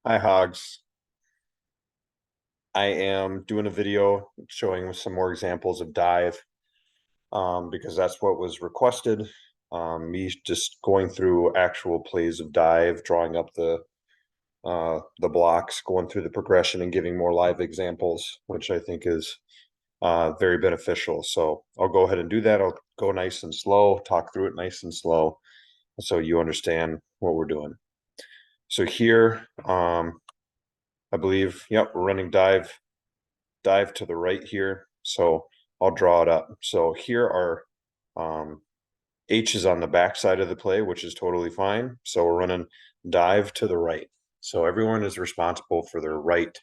Hi, Hogs. I am doing a video showing some more examples of dive because that's what was requested. Me just going through actual plays of dive, drawing up the blocks, going through the progression, and giving more live examples, which I think is very beneficial. So I'll go ahead and do that. I'll go nice and slow, talk through it nice and slow, so you understand what we're doing. So here, I believe, yep, we're running dive to the right here. So I'll draw it up. So here are H is on the back side of the play, which is totally fine. So we're running dive to the right. So everyone is responsible for their right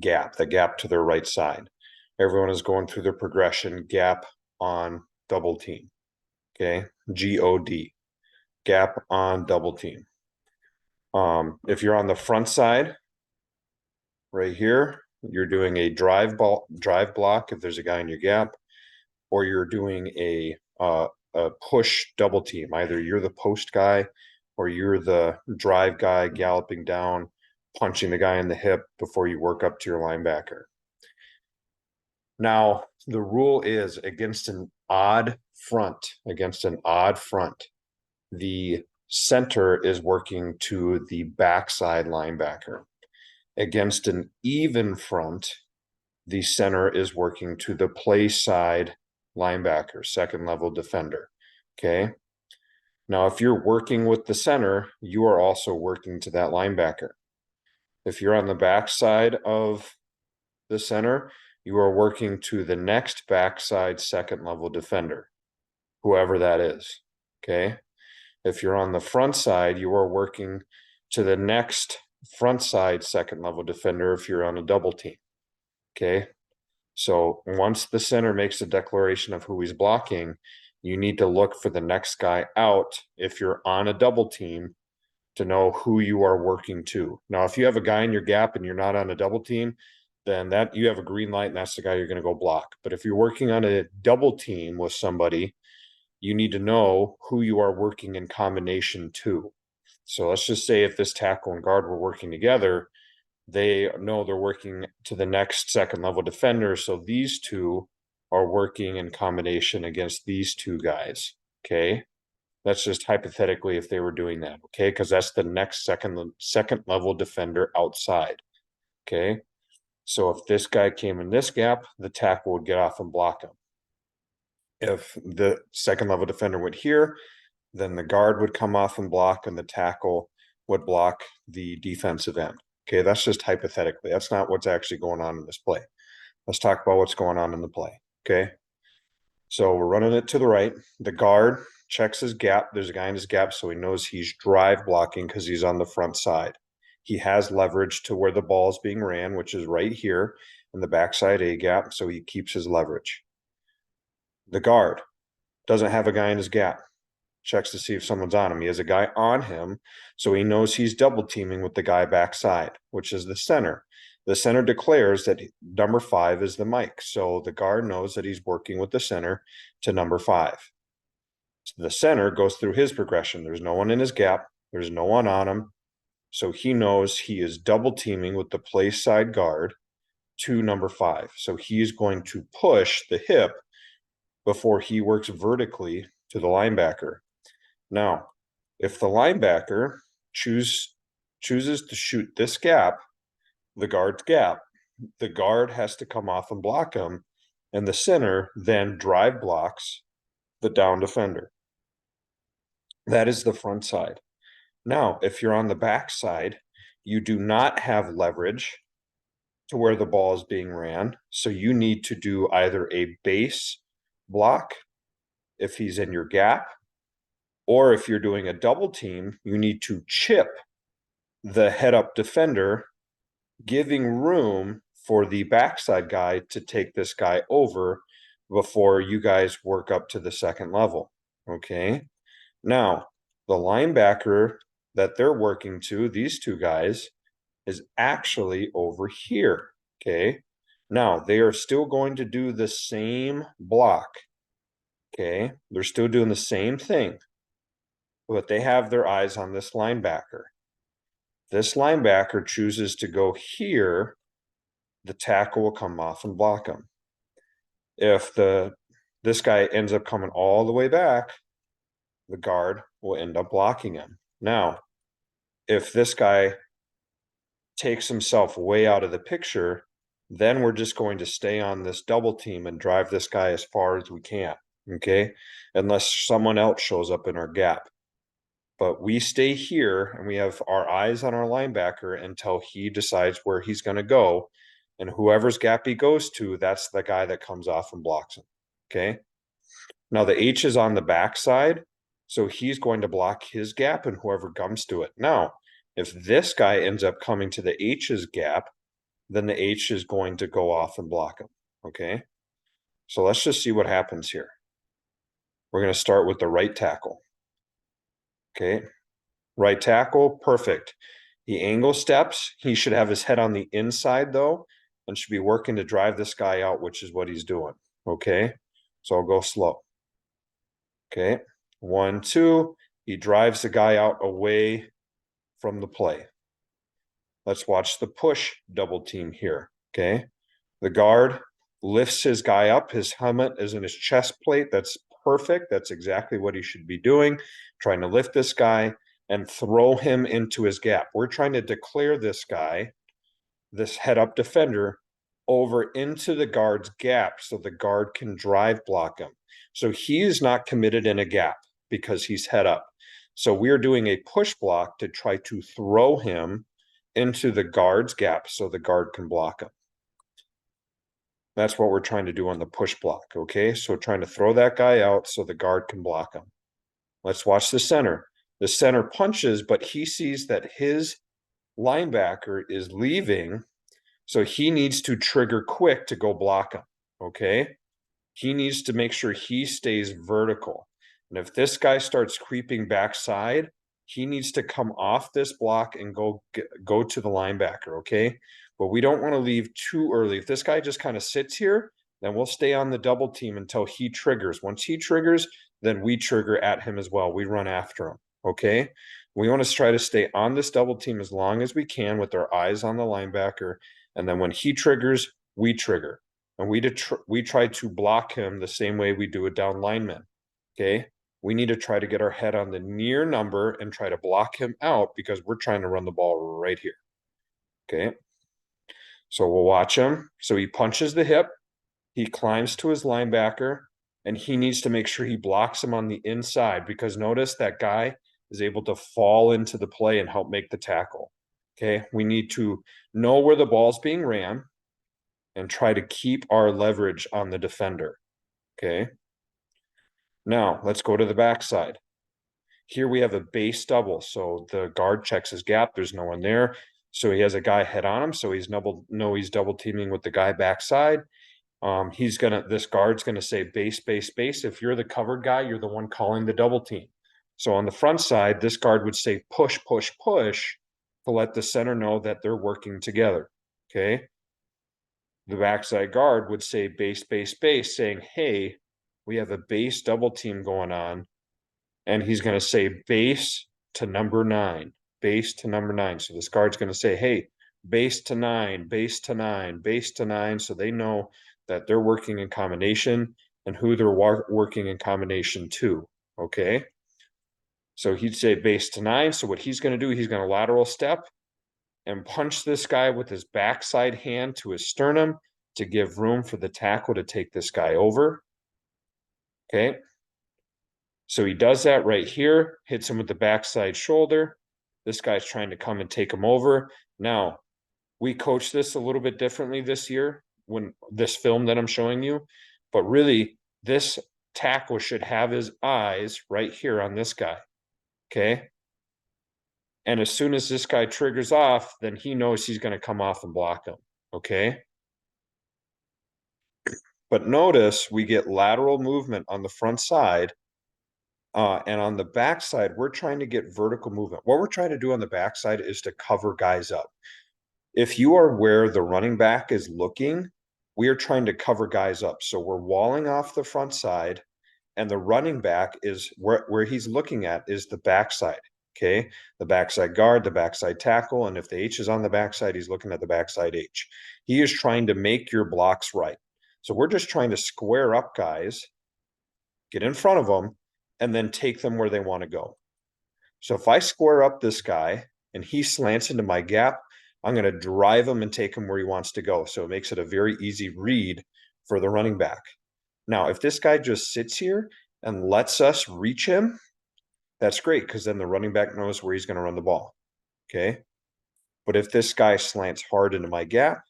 gap, the gap to their right side. Everyone is going through the progression gap on double team. Okay, GOD, gap on double team. If you're on the front side, right here, you're doing a drive block if there's a guy in your gap, or you're doing a push double team. Either you're the post guy or you're the drive guy galloping down, punching the guy in the hip before you work up to your linebacker. Now, the rule is against an odd front, the center is working to the backside linebacker. Against an even front, the center is working to the play side linebacker, second level defender. Okay. Now, if you're working with the center, you are also working to that linebacker. If you're on the backside of the center, you are working to the next backside second level defender, whoever that is. Okay. If you're on the front side, you are working to the next front side second level defender if you're on a double team. Okay. So once the center makes a declaration of who he's blocking, you need to look for the next guy out if you're on a double team to know who you are working to. Now, if you have a guy in your gap and you're not on a double team, then that you have a green light and that's the guy you're going to go block. But if you're working on a double team with somebody, you need to know who you are working in combination to. So let's just say if this tackle and guard were working together, they know they're working to the next second level defender. So these two are working in combination against these two guys. Okay. That's just hypothetically if they were doing that. Okay. Because that's the next second level defender outside. Okay. So if this guy came in this gap, the tackle would get off and block him. If the second level defender went here, then the guard would come off and block, and the tackle would block the defensive end. Okay, that's just hypothetically. That's not what's actually going on in this play. Let's talk about what's going on in the play. Okay, so we're running it to the right. The guard checks his gap. There's a guy in his gap, so he knows he's drive blocking because he's on the front side. He has leverage to where the ball is being ran, which is right here in the backside A gap, so he keeps his leverage. The guard doesn't have a guy in his gap. Checks to see if someone's on him. He has a guy on him, so he knows he's double teaming with the guy backside, which is the center. The center declares that number 5 is the Mike, so the guard knows that he's working with the center to number 5. So the center goes through his progression. There's no one in his gap. There's no one on him. So he knows he is double teaming with the play side guard to number 5. So he's going to push the hip before he works vertically to the linebacker. Now, if the linebacker chooses to shoot this gap, the guard's gap, the guard has to come off and block him, and the center then drive blocks the down defender. That is the front side. Now, if you're on the back side, you do not have leverage to where the ball is being ran, so you need to do either a base block if he's in your gap, or if you're doing a double team, you need to chip the head up defender, giving room for the backside guy to take this guy over before you guys work up to the second level. Okay. Now, the linebacker that they're working to, these two guys, is actually over here. Okay. Now, they are still going to do the same block. Okay. They're still doing the same thing, but they have their eyes on this linebacker. this linebacker chooses to go here, the tackle will come off and block him. If this guy ends up coming all the way back, the guard will end up blocking him. Now, if this guy takes himself way out of the picture, then we're just going to stay on this double team and drive this guy as far as we can, okay? Unless someone else shows up in our gap. But we stay here and we have our eyes on our linebacker until he decides where he's going to go. And whoever's gap he goes to, that's the guy that comes off and blocks him, okay? Now the H is on the backside, so he's going to block his gap and whoever comes to it. Now, if this guy ends up coming to the H's gap, then the H is going to go off and block him, okay? So let's just see what happens here. We're going to start with the right tackle. Okay, right tackle, perfect. He angle steps. He should have his head on the inside though, and should be working to drive this guy out, which is what he's doing. Okay, so I'll go slow. Okay, 1, 2. He drives the guy out away from the play. Let's watch the push double team here. Okay, the guard lifts his guy up. His helmet is in his chest plate. That's perfect. That's exactly what he should be doing. Trying to lift this guy and throw him into his gap. We're trying to declare this guy, this head up defender, over into the guard's gap so the guard can drive block him. So he is not committed in a gap because he's head up. So we're doing a push block to try to throw him into the guard's gap so the guard can block him. That's what we're trying to do on the push block, okay? So trying to throw that guy out so the guard can block him. Let's watch the center. The center punches, but he sees that his linebacker is leaving, so he needs to trigger quick to go block him, okay? He needs to make sure he stays vertical. And if this guy starts creeping backside, he needs to come off this block and go to the linebacker, okay? But we don't want to leave too early. If this guy just kind of sits here, then we'll stay on the double team until he triggers. Once he triggers, then we trigger at him as well. We run after him, okay? We want to try to stay on this double team as long as we can with our eyes on the linebacker. And then when he triggers, we trigger. And we try to block him the same way we do a down lineman, okay? We need to try to get our head on the near number and try to block him out because we're trying to run the ball right here, okay? So we'll watch him. So he punches the hip, he climbs to his linebacker, and he needs to make sure he blocks him on the inside because notice that guy is able to fall into the play and help make the tackle. Okay, we need to know where the ball's being ran and try to keep our leverage on the defender. Okay, now let's go to the backside. Here we have a base double, so the guard checks his gap. There's no one there, so he has a guy head on him. So he's double teaming with the guy backside. This guard's gonna say base, base, base. If you're the covered guy, you're the one calling the double team. So on the front side, this guard would say push, push, push to let the center know that they're working together. Okay. The backside guard would say base, base, base, saying, hey, we have a base double team going on. And he's gonna say base to number 9, base to number 9. So this guard's gonna say, hey, base to 9, base to 9, base to 9. So they know that they're working in combination and who they're working in combination to, okay? So he'd say base to 9. So what he's going to do, he's going to lateral step and punch this guy with his backside hand to his sternum to give room for the tackle to take this guy over, okay? So he does that right here, hits him with the backside shoulder. This guy's trying to come and take him over. Now, we coach this a little bit differently this year when this film that I'm showing you, but really this tackle should have his eyes right here on this guy, okay? And as soon as this guy triggers off, then he knows he's going to come off and block him, okay? But notice we get lateral movement on the front side, and on the back side, we're trying to get vertical movement. What we're trying to do on the back side is to cover guys up. If you are where the running back is looking, we are trying to cover guys up. So we're walling off the front side, and the running back is where he's looking at is the back side. Okay, the backside guard, the backside tackle, and if the H is on the backside, he's looking at the backside H. He is trying to make your blocks right. So we're just trying to square up guys, get in front of them, and then take them where they want to go. So if I square up this guy and he slants into my gap, I'm going to drive him and take him where he wants to go. So it makes it a very easy read for the running back. Now, if this guy just sits here and lets us reach him, that's great because then the running back knows where he's going to run the ball. Okay. But if this guy slants hard into my gap,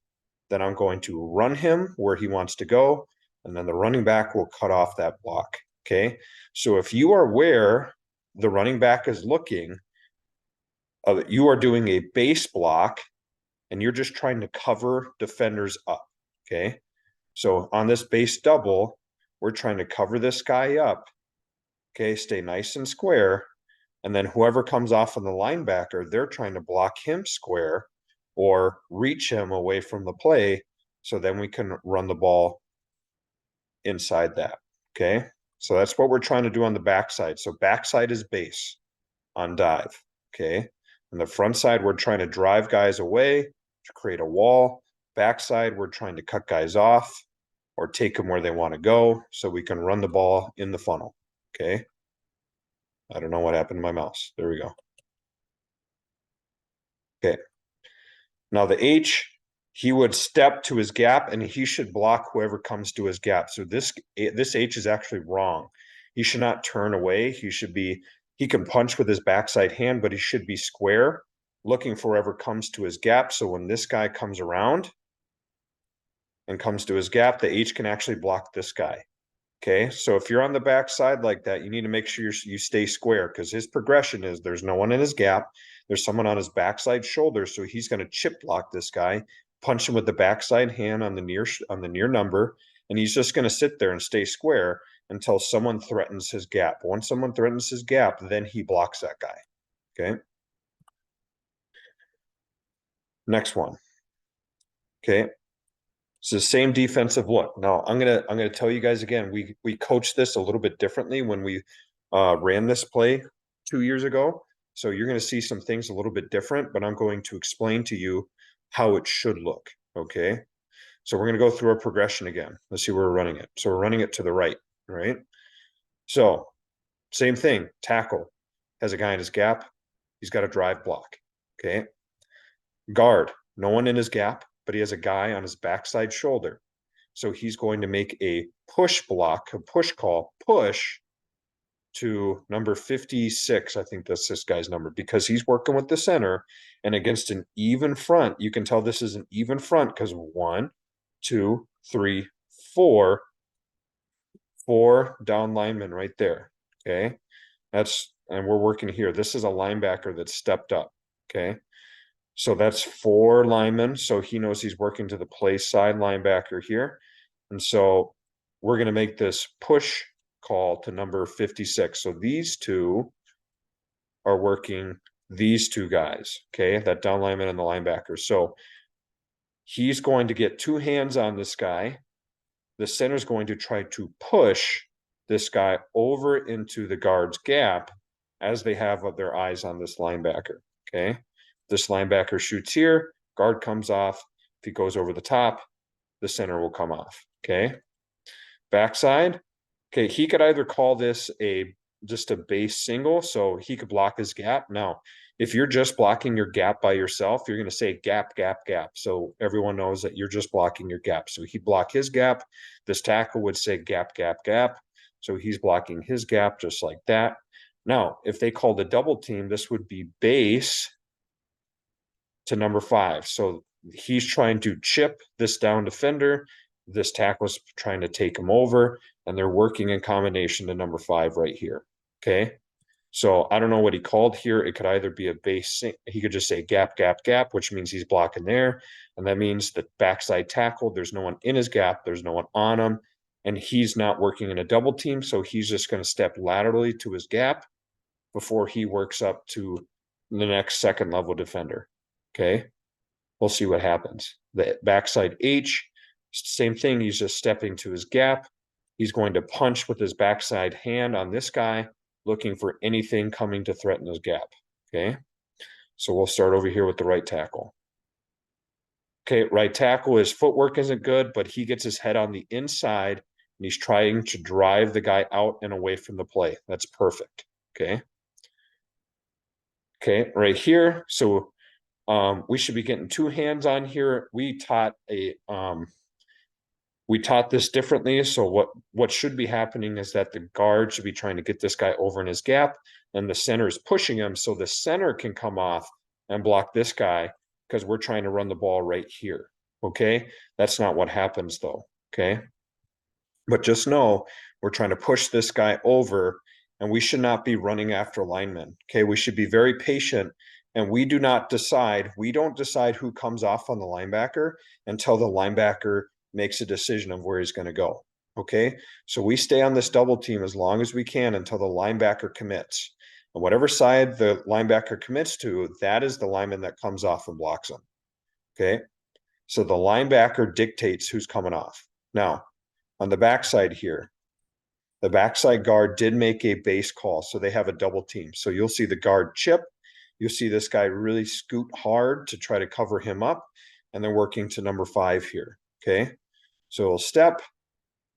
then I'm going to run him where he wants to go. And then the running back will cut off that block. Okay. So if you are where the running back is looking, you are doing a base block and you're just trying to cover defenders up. Okay. So on this base double, we're trying to cover this guy up. Okay. Stay nice and square. And then whoever comes off on the linebacker, they're trying to block him square or reach him away from the play. So then we can run the ball inside that. Okay. So that's what we're trying to do on the backside. So backside is base on dive. Okay. On the front side, we're trying to drive guys away to create a wall. Backside, we're trying to cut guys off or take them where they want to go so we can run the ball in the funnel. Okay. I don't know what happened to my mouse. There we go. Okay. Now the H, he would step to his gap and he should block whoever comes to his gap. So this H is actually wrong. He should not turn away. He can punch with his backside hand, but he should be square, looking for whoever comes to his gap. So when this guy comes around and comes to his gap, the H can actually block this guy. Okay, so if you're on the backside like that, you need to make sure you stay square because his progression is there's no one in his gap. There's someone on his backside shoulder, so he's going to chip block this guy, punch him with the backside hand on the near number, and he's just going to sit there and stay square until someone threatens his gap. Once someone threatens his gap, then he blocks that guy. Okay. Next one. Okay. It's the same defensive look. Now I'm gonna tell you guys again. We coached this a little bit differently when we ran this play 2 years ago. So you're gonna see some things a little bit different, but I'm going to explain to you how it should look. Okay. So we're gonna go through our progression again. Let's see where we're running it. So we're running it to the right, right? So same thing. Tackle has a guy in his gap. He's got a drive block. Okay. Guard, no one in his gap, but he has a guy on his backside shoulder. So he's going to make a push block, a push call, push to number 56. I think that's this guy's number because he's working with the center and against an even front. You can tell this is an even front because 1, 2, 3, 4 down linemen right there. Okay. And we're working here. This is a linebacker that stepped up. Okay. So that's 4 linemen. So he knows he's working to the play side linebacker here. And so we're going to make this push call to number 56. So these two are working these 2 guys. Okay. That down lineman and the linebacker. So he's going to get 2 hands on this guy. The center is going to try to push this guy over into the guard's gap as they have their eyes on this linebacker. Okay. This linebacker shoots here, guard comes off. If he goes over the top, the center will come off. Okay. Backside. Okay. He could either call this just a base single, so he could block his gap. Now, if you're just blocking your gap by yourself, you're going to say gap, gap, gap. So everyone knows that you're just blocking your gap. So he'd block his gap. This tackle would say gap, gap, gap. So he's blocking his gap just like that. Now, if they called a double team, this would be base to number 5. So he's trying to chip this down defender. This tackle's trying to take him over, and they're working in combination to number 5 right here. Okay. So I don't know what he called here. It could either be a base. He could just say gap, gap, gap, which means he's blocking there. And that means the backside tackle, there's no one in his gap. There's no one on him. And he's not working in a double team. So he's just going to step laterally to his gap before he works up to the next second level defender. Okay. We'll see what happens. The backside H, same thing. He's just stepping to his gap. He's going to punch with his backside hand on this guy, looking for anything coming to threaten his gap. Okay, so we'll start over here with the right tackle. Okay, right tackle, his footwork isn't good, but he gets his head on the inside and he's trying to drive the guy out and away from the play. That's perfect. Okay. Okay, right here. So we should be getting two hands on here. We taught this differently. So what should be happening is that the guard should be trying to get this guy over in his gap, and the center is pushing him so the center can come off and block this guy because we're trying to run the ball right here. Okay, that's not what happens though. Okay, but just know we're trying to push this guy over, and we should not be running after linemen. Okay, we should be very patient, and we don't decide who comes off on the linebacker until the linebacker makes a decision of where he's going to go. Okay, so we stay on this double team as long as we can until the linebacker commits. And whatever side the linebacker commits to, that is the lineman that comes off and blocks him. Okay, so the linebacker dictates who's coming off. Now, on the backside here, the backside guard did make a base call, so they have a double team. So you'll see the guard chip. You'll see this guy really scoot hard to try to cover him up, and they're working to number 5 here. Okay, so he'll step,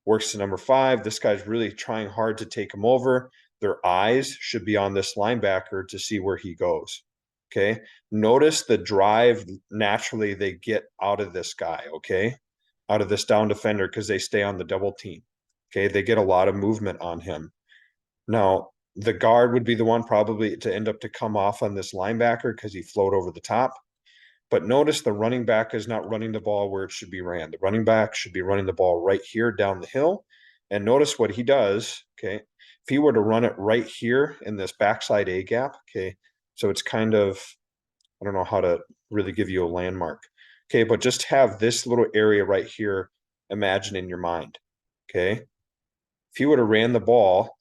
works to number 5. This guy's really trying hard to take him over. Their eyes should be on this linebacker to see where he goes. Okay, notice the drive naturally they get out of this guy. Okay, out of this down defender because they stay on the double team. Okay, they get a lot of movement on him. Now, the guard would be the one probably to end up to come off on this linebacker because he float over the top. But notice the running back is not running the ball where it should be ran. The running back should be running the ball right here down the hill. And notice what he does. Okay, if he were to run it right here in this backside A gap, okay, so it's kind of, I don't know how to really give you a landmark. Okay, but just have this little area right here, imagine in your mind. Okay, if he would have ran the ball,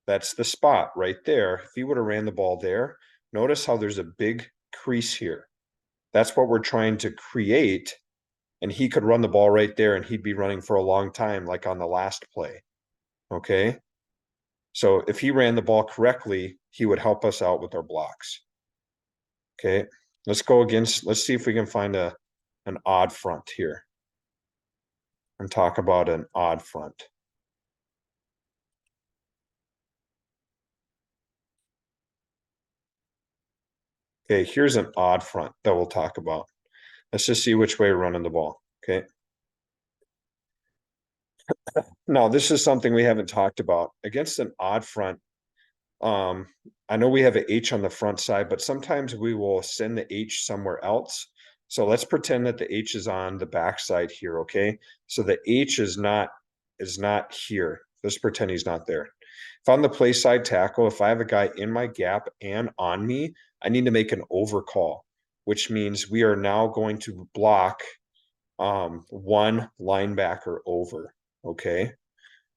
that's the spot right there. If he would have ran the ball there, notice how there's a big crease here. That's what we're trying to create. And he could run the ball right there and he'd be running for a long time, like on the last play. Okay. So if he ran the ball correctly, he would help us out with our blocks. Okay. Let's go against, let's see if we can find an odd front here and talk about an odd front. Okay, here's an odd front that we'll talk about. Let's just see which way we're running the ball. Okay. Now, this is something we haven't talked about. Against an odd front, I know we have an H on the front side, but sometimes we will send the H somewhere else. So let's pretend that the H is on the back side here, okay? So the H is not here. Let's pretend he's not there. If I'm the play side tackle, if I have a guy in my gap and on me, I need to make an overcall, which means we are now going to block one linebacker over, okay?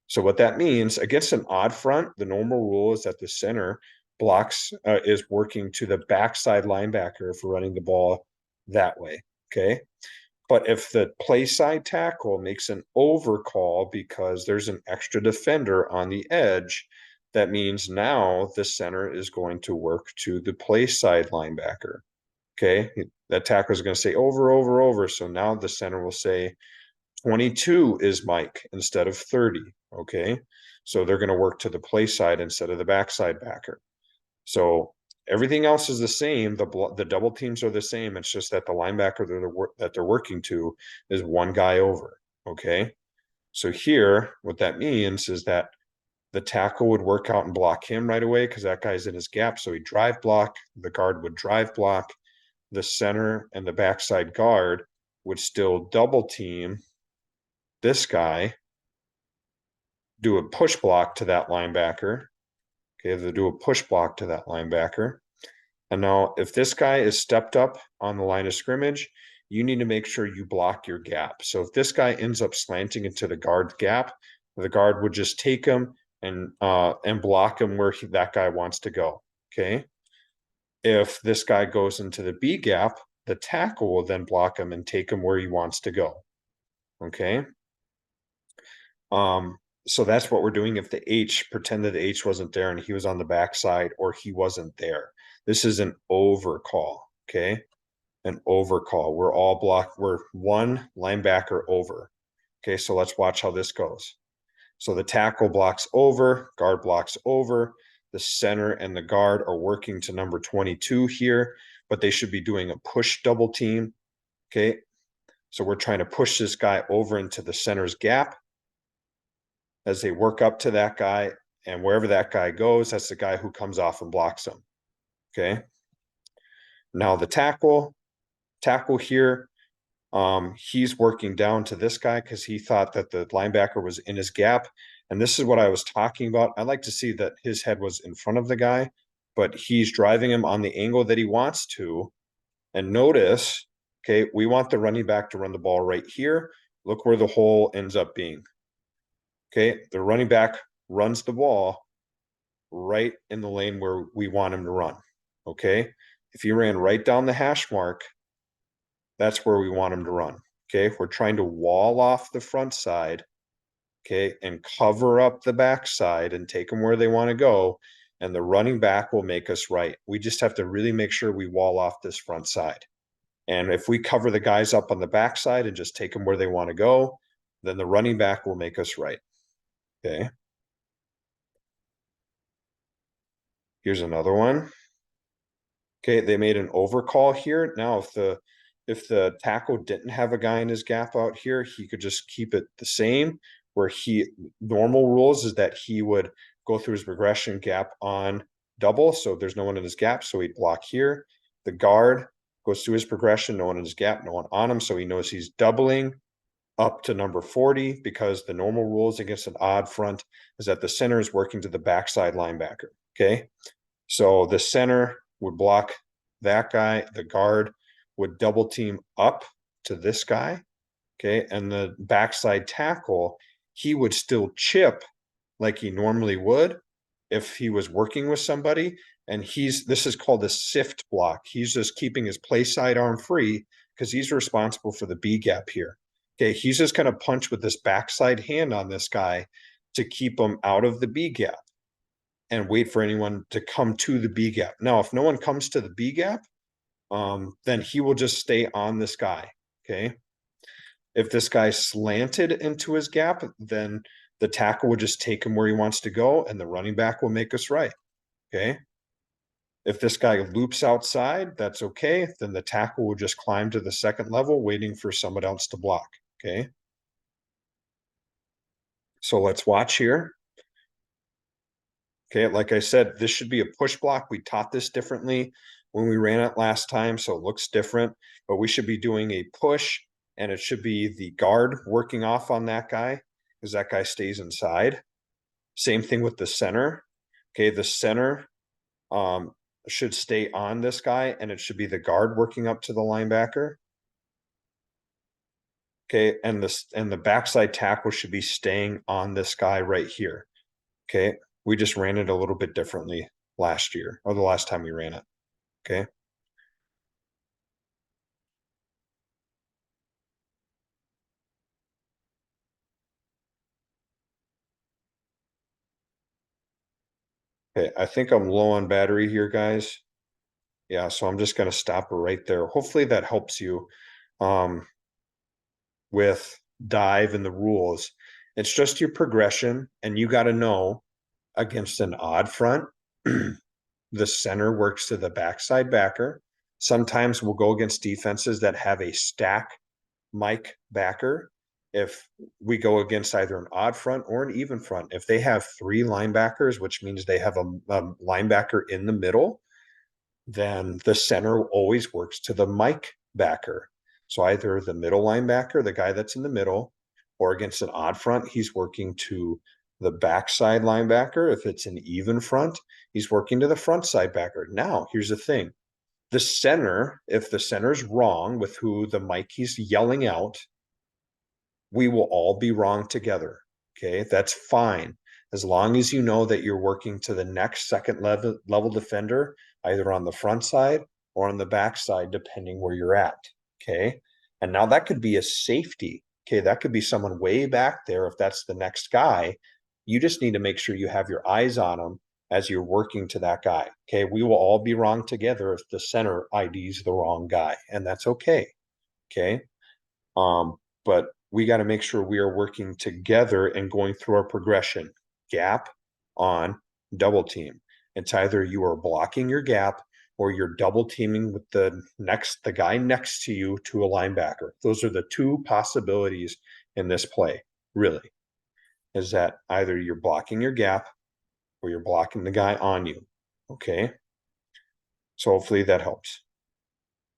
So what that means, against an odd front, the normal rule is that the center blocks is working to the backside linebacker for running the ball that way. Okay. But if the play side tackle makes an overcall because there's an extra defender on the edge, that means now the center is going to work to the play side linebacker. Okay. That tackle is going to say over, over, over. So now the center will say 22 is Mike instead of 30. Okay. So they're going to work to the play side instead of the backside backer. So everything else is the same. The double teams are the same. It's just that the linebacker that they're working to is one guy over. Okay. So here, what that means is that the tackle would work out and block him right away because that guy's in his gap. So he drive block. The guard would drive block. The center and the backside guard would still double team this guy, do a push block to that linebacker. Okay, they do a push block to that linebacker. And now if this guy is stepped up on the line of scrimmage, you need to make sure you block your gap. So if this guy ends up slanting into the guard gap, the guard would just take him and block him where that guy wants to go. Okay. If this guy goes into the B gap, the tackle will then block him and take him where he wants to go. Okay. So that's what we're doing. If the H, pretend that the H wasn't there and he was on the backside or he wasn't there, This is an overcall, okay? An overcall. We're all blocked. We're one linebacker over. Okay, so let's watch how this goes. So the tackle blocks over, guard blocks over. The center and the guard are working to number 22 here, but they should be doing a push double team. Okay, so we're trying to push this guy over into the center's gap as they work up to that guy, and wherever that guy goes, that's the guy who comes off and blocks him. Okay. Now the tackle here, he's working down to this guy because he thought that the linebacker was in his gap. And this is what I was talking about. I like to see that his head was in front of the guy, but he's driving him on the angle that he wants to. And notice, okay, we want the running back to run the ball right here. Look where the hole ends up being. Okay, the running back runs the ball right in the lane where we want him to run. Okay, if he ran right down the hash mark, that's where we want him to run. Okay, we're trying to wall off the front side, okay, and cover up the back side and take them where they want to go. And the running back will make us right. We just have to really make sure we wall off this front side. And if we cover the guys up on the back side and just take them where they want to go, then the running back will make us right. Okay. Here's another one. Okay, they made an overcall here. Now, if the tackle didn't have a guy in his gap out here, he could just keep it the same. Where normal rules is that he would go through his progression gap on double. So if there's no one in his gap, so he'd block here. The guard goes through his progression, no one in his gap, no one on him. So he knows he's doubling up to number 40 because the normal rules against an odd front is that the center is working to the backside linebacker. Okay. So the center would block that guy. The guard would double team up to this guy. Okay. And the backside tackle, he would still chip like he normally would if he was working with somebody. And this is called a sift block. He's just keeping his play side arm free because he's responsible for the B gap here. Okay. He's just going to punch with this backside hand on this guy to keep him out of the B gap and wait for anyone to come to the B gap. Now, if no one comes to the B gap, then he will just stay on this guy. Okay. If this guy slanted into his gap, then the tackle will just take him where he wants to go and the running back will make us right. Okay. If this guy loops outside, that's okay. Then the tackle will just climb to the second level, waiting for someone else to block. Okay. So let's watch here. Okay, like I said, this should be a push block. We taught this differently when we ran it last time, so it looks different, but we should be doing a push, and it should be the guard working off on that guy because that guy stays inside. Same thing with the center. Okay, the center should stay on this guy, and it should be the guard working up to the linebacker. Okay, and the backside tackle should be staying on this guy right here. Okay, we just ran it a little bit differently last year or the last time we ran it. Okay. Okay, I think I'm low on battery here, guys. Yeah, so I'm just going to stop right there. Hopefully that helps you with dive and the rules. It's just your progression, and you got to know against an odd front, the center works to the backside backer. Sometimes we'll go against defenses that have a stack Mike backer. If we go against either an odd front or an even front, if they have three linebackers, which means they have a linebacker in the middle, then the center always works to the Mike backer. So either the middle linebacker, the guy that's in the middle, or against an odd front, he's working to the backside linebacker. If it's an even front, he's working to the front side backer. Now, here's the thing. The center, if the center's wrong with who the Mike he's yelling out, we will all be wrong together. Okay, that's fine. As long as you know that you're working to the next second level defender, either on the front side or on the back side, depending where you're at. Okay. And now that could be a safety. Okay. That could be someone way back there. If that's the next guy, you just need to make sure you have your eyes on them as you're working to that guy. Okay, we will all be wrong together if the center IDs the wrong guy, and that's okay. Okay. But we got to make sure we are working together and going through our progression. Gap on double team. It's either you are blocking your gap or you're double teaming with the guy next to you to a linebacker. Those are the two possibilities in this play, really. Is that either you're blocking your gap or you're blocking the guy on you. Okay. So hopefully that helps.